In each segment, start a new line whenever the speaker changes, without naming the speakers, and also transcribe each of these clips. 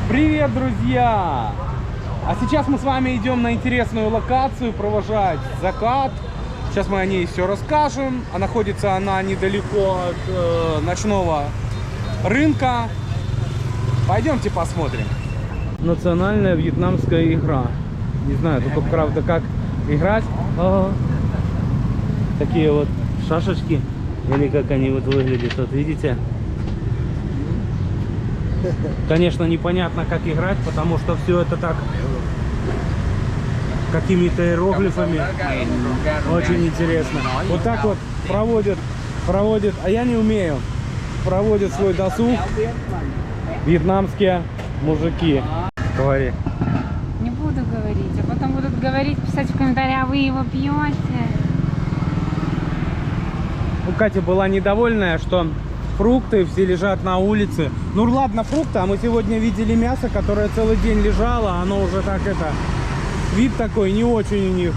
Привет, друзья! А сейчас мы с вами идем на интересную локацию провожать закат. Сейчас мы о ней все расскажем. А находится она недалеко от ночного рынка. Пойдемте посмотрим. Национальная вьетнамская игра. Не знаю, только правда как играть. Такие вот шашечки. Или как они вот выглядят. Вот видите? Конечно, непонятно, как играть, потому что все это так какими-то иероглифами. Очень интересно. Вот так вот проводят, а я не умею. Проводят свой досуг вьетнамские мужики. Говори.
Не буду говорить, а потом будут говорить, писать в комментариях, а вы его пьете.
Ну, Катя была недовольная, что фрукты все лежат на улице. Ну ладно, фрукты, а мы сегодня видели мясо, которое целый день лежало. Оно уже так вид такой не очень у них.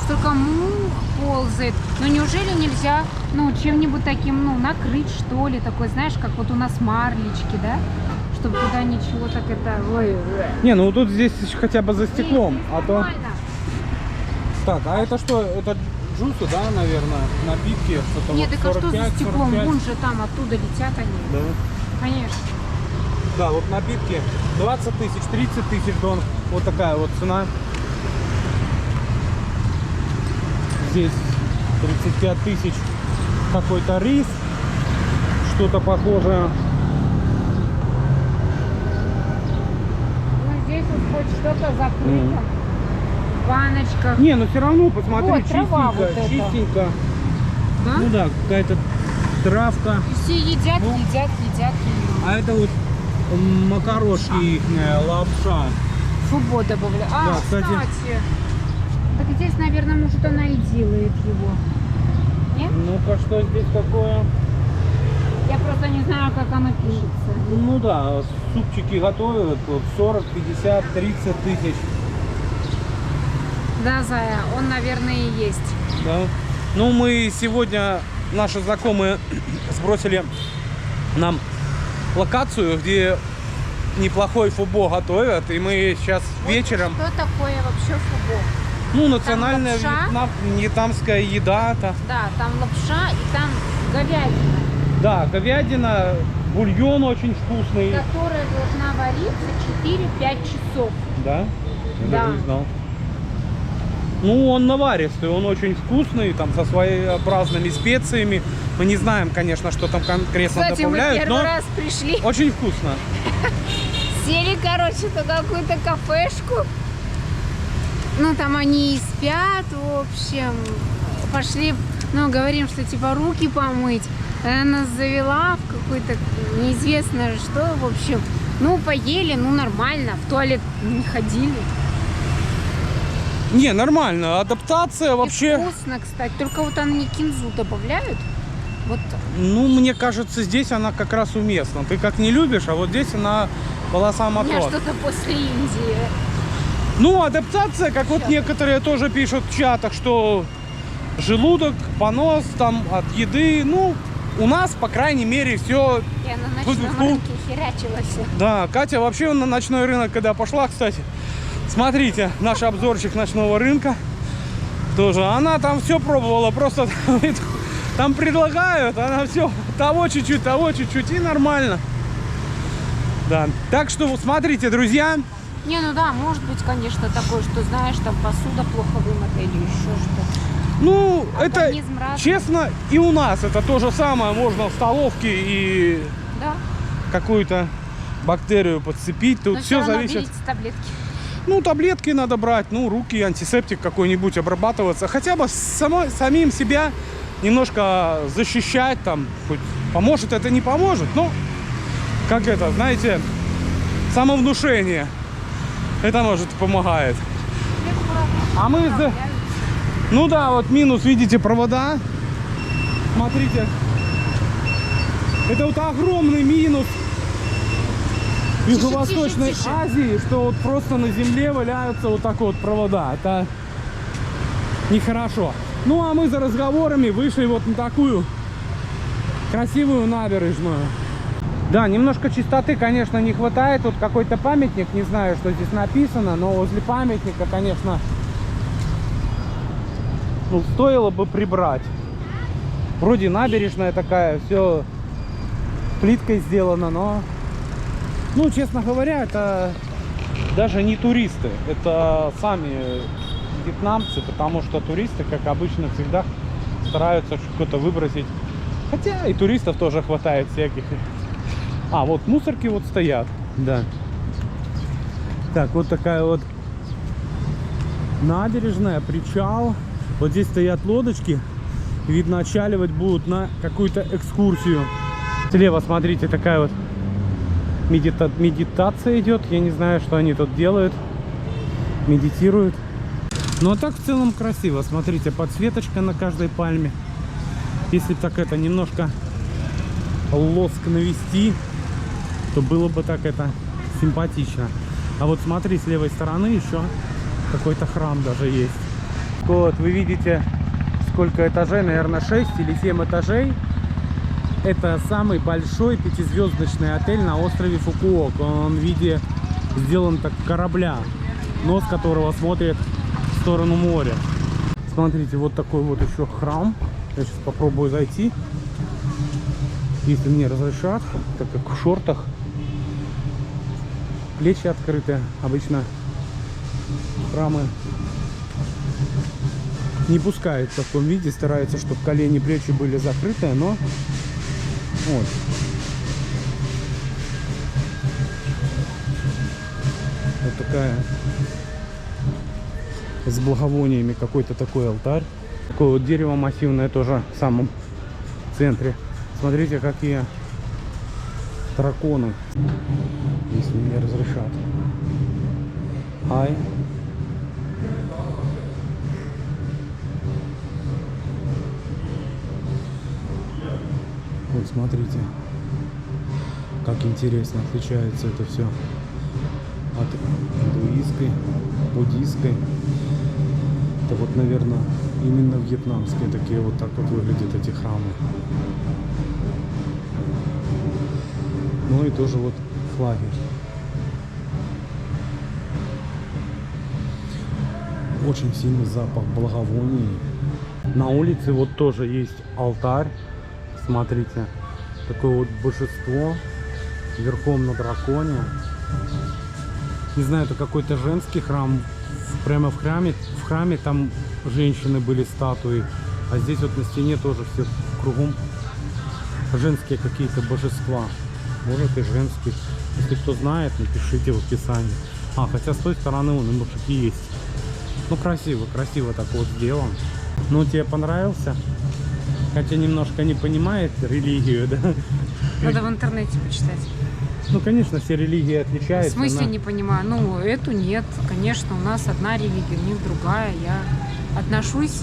Столько мух ползает. Ну неужели нельзя, чем-нибудь таким, накрыть, что ли, такой, знаешь, как вот у нас марлечки, да? Чтобы туда ничего так Ой.
Не, ну тут здесь хотя бы за стеклом.
Здесь
А то...
нормально.
Так, а это что? Это джусы, да, наверное? Напитки? Что-то
Нет,
вот
так а что за стеклом?
45.
Вон же там, оттуда летят они.
Да.
Конечно.
Да, вот напитки 20 тысяч, 30 тысяч дон. Вот такая вот цена. Здесь 35 тысяч какой-то рис. Что-то похожее.
Ну здесь вот хоть что-то закрыто. В баночках.
Не, ну все равно, посмотри,
Вот, трава вот эта.
чистенько.
Да?
Ну да, какая-то травка.
И все едят,
Ну.
едят.
А это вот макарошки ихняя, лапша.
Фубо добавляю.
Да,
Кстати. Так здесь, наверное, может, она и делает его. Нет?
Ну-ка, что здесь такое?
Я просто не знаю, как оно пишется.
Ну да, супчики готовят, вот 40, 50, 30 тысяч.
Да, Зая, он, наверное, и есть.
Да. Ну, мы сегодня, наши знакомые сбросили нам локацию, где неплохой фубо готовят, и мы сейчас
Вот
вечером...
Что такое вообще фубо?
Ну, национальная
лапша.
вьетнамская еда. -то.
Да, там лапша и там говядина,
Да, говядина, бульон очень вкусный.
которая должна вариться 4-5 часов.
Да? Я
Да.
даже не знал. Ну, он наваристый, он очень вкусный, там со своеобразными специями. Мы не знаем, конечно, что там конкретно
Кстати, мы
добавляют,
первый
но
раз пришли,
очень вкусно.
сели, на какую-то кафешку. Ну, там они и спят, в общем. Пошли, говорим, что типа руки помыть. Она нас завела в какой-то неизвестно что, в общем. Поели, нормально, в туалет не ходили.
Не, нормально, адаптация вообще.
И вкусно, кстати, только вот они кинзу добавляют. Вот.
Ну, мне кажется, здесь она как раз уместна. Ты как не любишь, а вот здесь она была
У
сама
меня
то.
что-то после Индии.
Ну, адаптация, как вот некоторые тоже пишут в чатах, что желудок, понос там от еды. Ну, у нас, по крайней мере, все.
Я на ночном рынке херячилась.
Да, Катя вообще на ночной рынок, когда пошла, кстати, смотрите, наш обзорчик ночного рынка тоже. Она там все пробовала, просто там предлагают, она все того чуть-чуть и нормально. Да, так что вот смотрите, друзья.
Не, да, может быть, конечно, такое, что, знаешь, там посуда плохо вымыта или еще что-то.
Ну, это,
Организм разный.
честно, и у нас это то же самое. Можно в столовке и
Да.
какую-то бактерию подцепить. Тут
Но
все
равно
зависит.
берите таблетки.
Ну, таблетки надо брать, руки, антисептик какой-нибудь, обрабатываться. Хотя бы самим себя немножко защищать, там, хоть поможет, это не поможет, но, как это, знаете, самовнушение. Это, может, помогает. А мы... Ну да, вот минус, видите, провода. Смотрите. Это вот огромный минус в Юго-Восточной
тише.
Азии, что вот просто на земле валяются вот так вот провода. Это нехорошо. Ну а мы за разговорами вышли вот на такую красивую набережную. Да, немножко чистоты, конечно, не хватает. Тут какой-то памятник, не знаю, что здесь написано, но возле памятника, конечно, ну, стоило бы прибрать. Вроде набережная такая, все плиткой сделано, но, ну, честно говоря, это даже не туристы, это сами вьетнамцы, потому что туристы, как обычно, всегда стараются что-то выбросить. Хотя и туристов тоже хватает всяких. А, вот мусорки вот стоят, да. Так, вот такая вот набережная, причал. Вот здесь стоят лодочки. Видно, отчаливать будут на какую-то экскурсию. Слева, смотрите, такая вот медитация идет. Я не знаю, что они тут делают. Медитируют. Но так в целом красиво. Смотрите, подсветочка на каждой пальме. Если так это немножко лоск навести, то было бы так это симпатично. А вот смотри, с левой стороны еще какой-то храм даже есть. Вот вы видите, сколько этажей, наверное 6 или 7 этажей. Это самый большой пятизвездочный отель на острове Фукуока. Он в виде сделан так корабля, нос которого смотрит в сторону моря. Смотрите, вот такой вот еще храм. Я сейчас попробую зайти, если мне разрешат, так как в шортах. Плечи открыты. Обычно храмы не пускают в таком виде, стараются, чтобы колени, плечи были закрыты, но вот. Вот такая с благовониями какой-то такой алтарь. Такое вот дерево массивное тоже в самом центре. Смотрите, какие драконы, если мне разрешат. Ай. Вот смотрите, как интересно отличается это все от индуистской, буддийской. Это вот, наверное, именно вьетнамские такие вот так вот выглядят эти храмы. Ну и тоже вот флаги. Очень сильный запах благовоний. На улице вот тоже есть алтарь. Смотрите, такое вот божество верхом на драконе. Не знаю, это какой-то женский храм. Прямо в храме там женщины были, статуи. А здесь вот на стене тоже все кругом женские какие-то божества. Может и женские. Если кто знает, напишите в описании. А, хотя с той стороны вон и мужики есть. Ну красиво, красиво так вот сделан. Ну тебе понравился? Хотя немножко не понимает религию, да?
Надо в интернете почитать.
Ну, конечно, все религии отличаются.
В смысле не понимаю? Ну, эту нет. Конечно, у нас одна религия, у них другая. Я отношусь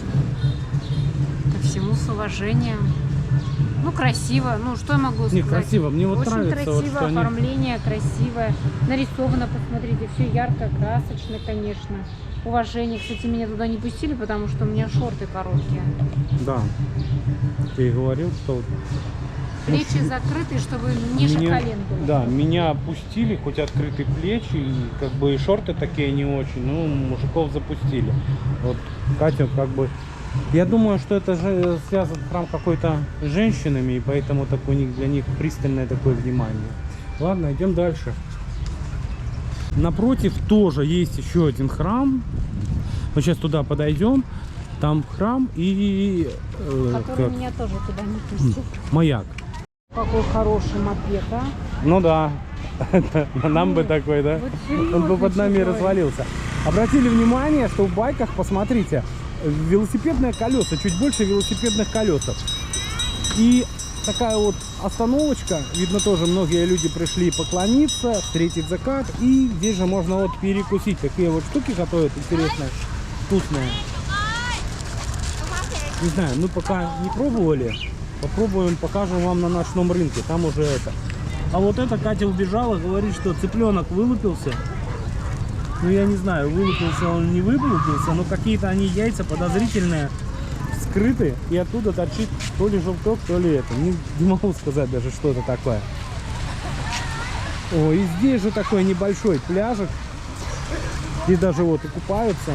ко всему с уважением. Ну, красиво. Ну, что я могу сказать?
Не, красиво. Мне вот
очень
нравится.
Красиво,
вот, что
оформление красивое. Нарисовано, посмотрите. Все ярко, красочно, конечно. Уважение. Кстати, меня туда не пустили, потому что у меня шорты короткие.
Да. Ты говорил, что...
Плечи закрыты, чтобы ниже колен было.
Да, меня опустили, хоть открытые плечи, и как бы и шорты такие не очень, ну, мужиков запустили. Вот Катя как бы... Я думаю, что это же связан храм какой-то с женщинами, и поэтому так у них, для них пристальное такое внимание. Ладно, идем дальше. Напротив тоже есть еще один храм. Мы сейчас туда подойдем. Там храм и...
Который меня тоже туда не пустил.
Маяк.
Какой хороший мопед, а?
Ну да, нам бы такой, да?
Вот
Он бы под нами
чужой.
развалился. Обратили внимание, что в байках, посмотрите, велосипедные колеса, чуть больше велосипедных колес. И такая вот остановочка, видно, тоже многие люди пришли поклониться, встретить закат. И здесь же можно вот перекусить. Такие вот штуки готовят интересные, вкусные. Не знаю, мы пока не пробовали. Попробуем, покажем вам на ночном рынке. Там уже это. А вот это Катя убежала, говорит, что цыпленок вылупился. Ну я не знаю, вылупился он, не вылупился, но какие-то они яйца подозрительные, скрыты, и оттуда торчит то ли желток, то ли это. Не могу сказать даже, что это такое. О, и здесь же такой небольшой пляжик. Здесь даже вот и купаются.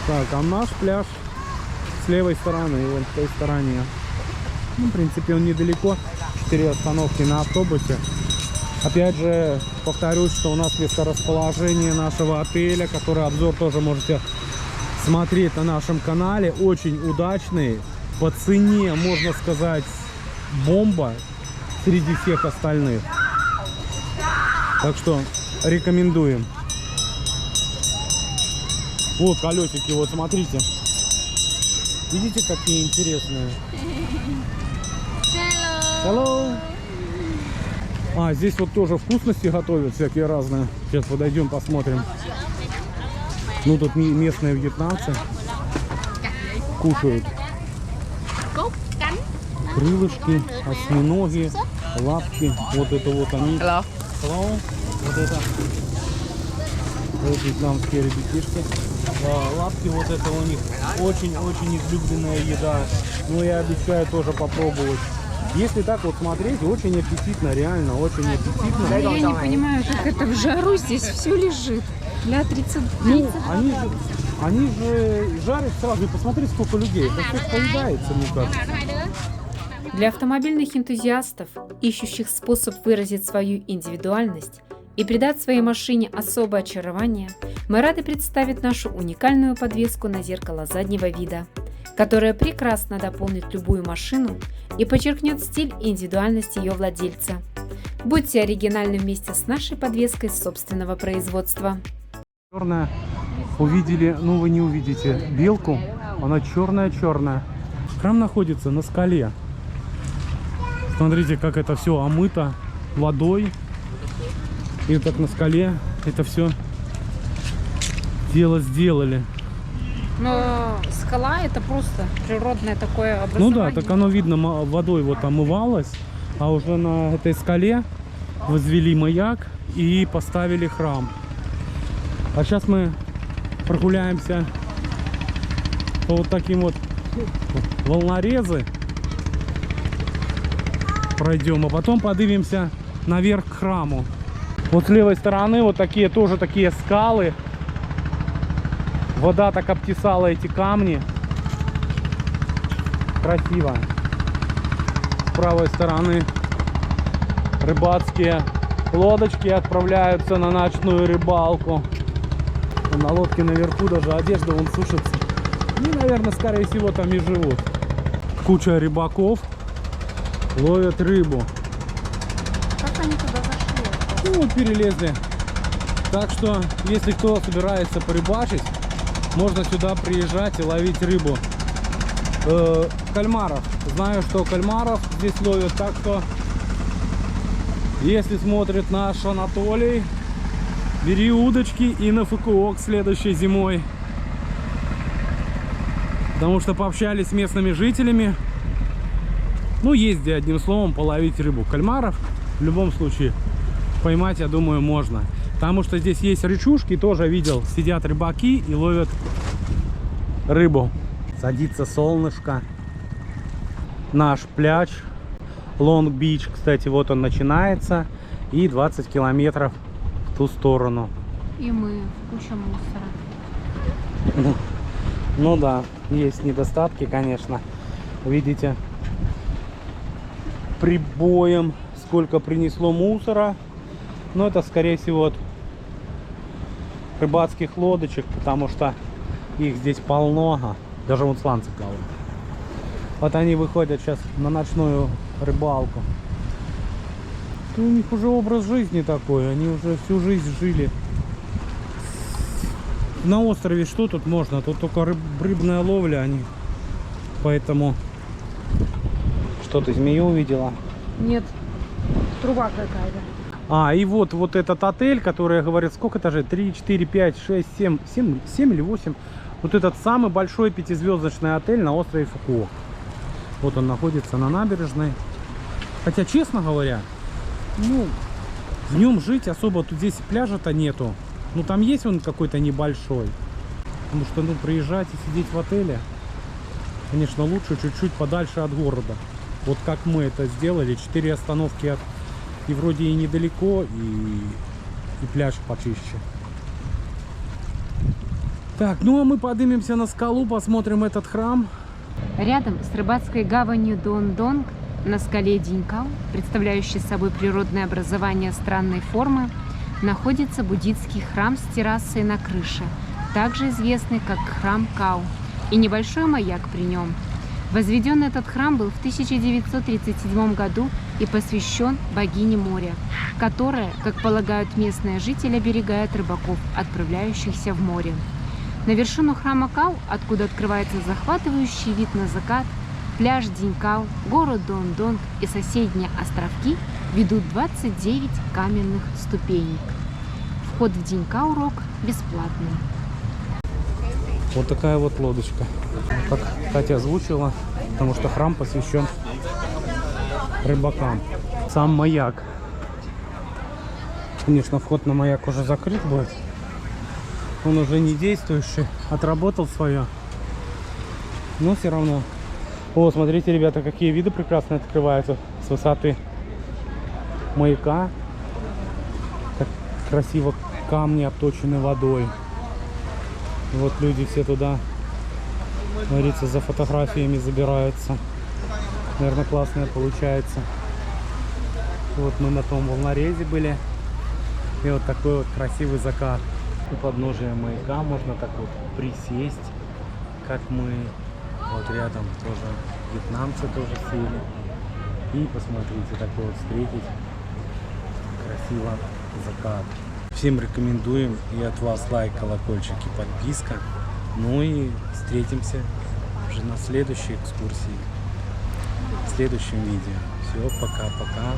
Так, а наш пляж с левой стороны, и вон в той стороне. Ну, в принципе, он недалеко. 4 остановки на автобусе. Опять же, повторюсь, что у нас месторасположение нашего отеля, который обзор тоже можете смотреть на нашем канале. Очень удачный. По цене, можно сказать, бомба среди всех остальных. Так что рекомендуем. Вот колесики, вот смотрите. Видите, какие интересные? Hello. А, здесь вот тоже вкусности готовят всякие разные. Сейчас подойдем, посмотрим. Ну, тут местные вьетнамцы кушают. Крылышки, осьминоги, лапки. Вот это вот они. Hello. Вот это. Вот вьетнамские ребятишки. Лапки, вот это у них очень-очень излюбленная еда. Но я обещаю тоже попробовать. Если так вот смотреть, очень аппетитно, реально, очень аппетитно.
Я не понимаю, как это в жару здесь все лежит. Для 30.
Ну, они же жарят сразу. И посмотри, сколько людей. Это все поедается, мне кажется.
Для автомобильных энтузиастов, ищущих способ выразить свою индивидуальность и придать своей машине особое очарование, мы рады представить нашу уникальную подвеску на зеркало заднего вида, которая прекрасно дополнит любую машину и подчеркнет стиль и индивидуальность ее владельца. Будьте оригинальны вместе с нашей подвеской собственного производства.
Черная. Увидели, ну вы не увидите белку, она черная-черная. Храм находится на скале. Смотрите, как это все омыто водой. И так на скале это все дело сделали.
Но скала это просто природное такое
Ну
образование.
да, так оно видно, водой вот омывалось. А уже на этой скале возвели маяк и поставили храм. А сейчас мы прогуляемся по вот таким вот волнорезы. Пройдем, а потом поднимемся наверх к храму. Вот с левой стороны вот такие тоже такие скалы. Вода так обтесала эти камни. Красиво. С правой стороны рыбацкие лодочки отправляются на ночную рыбалку. На лодке наверху даже одежда вон сушится. И, наверное, скорее всего там и живут. Куча рыбаков ловят рыбу.
Как они туда зашли?
Ну, вот перелезли. Так что, если кто собирается порыбачить, можно сюда приезжать и ловить рыбу. Кальмаров. Знаю, что кальмаров здесь ловят. Так что, если смотрит наш Анатолий, бери удочки и на Фукуок следующей зимой. Потому что пообщались с местными жителями. Ну, есть где, одним словом, половить рыбу. Кальмаров в любом случае поймать, я думаю, можно. Потому что здесь есть речушки, тоже видел, сидят рыбаки и ловят рыбу. Садится солнышко. Наш пляж Лонг-Бич, кстати, вот он начинается. И 20 километров в ту сторону.
И мы, куча мусора.
Ну да, есть недостатки, конечно. Видите, прибоем сколько принесло мусора. Но это, скорее всего, от рыбацких лодочек, потому что их здесь полно. Даже вон сланцы плавают. Вот они выходят сейчас на ночную рыбалку. У них уже образ жизни такой. Они уже всю жизнь жили. На острове что тут можно? Тут только рыбная ловля, они. Поэтому... Что ты, змею увидела?
Нет, труба какая-то.
А, и вот этот отель, который говорит, сколько этажей? 3, 4, 5, 6, 7 или 8. Вот этот самый большой 5-звездочный отель на острове Фукуок. Вот он находится на набережной. Хотя, честно говоря, ну, в нем жить особо, тут здесь пляжа-то нету. Ну, там есть он какой-то небольшой. Потому что, ну, приезжать и сидеть в отеле, конечно, лучше чуть-чуть подальше от города. Вот как мы это сделали. 4 остановки от... И вроде и недалеко, и пляж почище. Так, ну а мы поднимемся на скалу, посмотрим этот храм.
Рядом с рыбацкой гаванью Дондонг на скале Динькау, представляющей собой природное образование странной формы, находится буддийский храм с террасой на крыше, также известный как храм Кау, и небольшой маяк при нем. Возведен этот храм был в 1937 году и посвящен богине моря, которая, как полагают местные жители, оберегает рыбаков, отправляющихся в море. На вершину храма Кау, откуда открывается захватывающий вид на закат, пляж Динькау, город Дондонг и соседние островки, ведут 29 каменных ступенек. Вход в Динькау-Рок бесплатный.
Вот такая вот лодочка. Как Катя озвучила, потому что храм посвящен рыбакам. Сам маяк. Конечно, вход на маяк уже закрыт будет. Он уже не действующий, отработал свое. Но все равно. О, смотрите, ребята, какие виды прекрасные открываются с высоты маяка. Как красиво камни обточены водой. Вот люди все туда, говорится, за фотографиями забираются. Наверное, классное получается. Вот мы на том волнорезе были. И вот такой вот красивый закат. У подножия маяка можно так вот присесть, как мы. Вот рядом тоже вьетнамцы тоже сели. И посмотрите, такой вот встретить красиво закат. Всем рекомендуем, и от вас лайк, колокольчик и подписка. Ну и встретимся уже на следующей экскурсии, в следующем видео. Все, пока-пока.